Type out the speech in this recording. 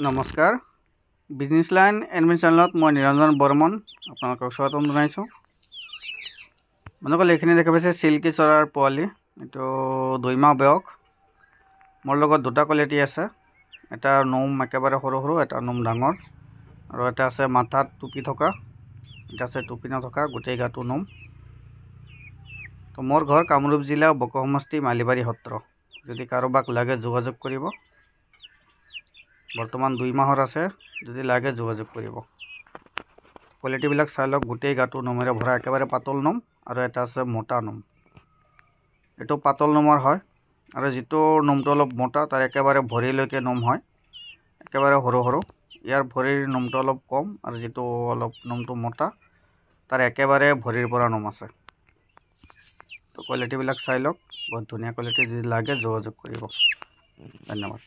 নমস্কাৰ business line admin চেনেলত মই নিৰঞ্জন বৰ্মন আপোনালোকক স্বাগতম জনাইছোঁ। মানুহসকলে এইখিনি দেখা পাইছে চিল্কি চৰাৰ পোৱালি, এইটো 2 মাহ বয়স। মোৰ লগত দুটা কোৱালিটি আছে, এটা নোম একেবাৰে সৰু সৰু, এটা নোম ডাঙৰ, আৰু এটা আছে মাথাত টুপি থকা, এটা আছে টুপি নথকা, গোটেই গাটো নোম। তো মোৰ ঘৰ কামৰূপ জিলা বকো সমষ্টি মালিবাৰী সত্ৰ। যদি কাৰোবাক লাগে যোগাযোগ কৰিব। বৰ্তমান 2 মাহৰ আছে, যদি লাগে যোগাযোগ কৰিব। কোৱালিটিবিলাক চাই লওক, গোটেই গাটো নোমেৰে ভৰা, একেবাৰে পাতল নোম, আৰু এটা আছে মোটা নোম। এইটো পাতল নোমৰ হয়, আৰু যিটো নোমটো অলপ মোটা তাৰ একেবাৰে ভৰিলৈকে নোম হয়, একেবাৰে সৰু সৰু। ইয়াৰ ভৰিৰ নোমটো অলপ কম, আৰু যিটো অলপ নোমটো মোটা তাৰ একেবাৰে ভৰিৰ পৰা নোম আছে। তো কোৱালিটিবিলাক চাই লওক, বহুত ধুনীয়া কোৱালিটি, যদি লাগে যোগাযোগ কৰিব। ধন্যবাদ।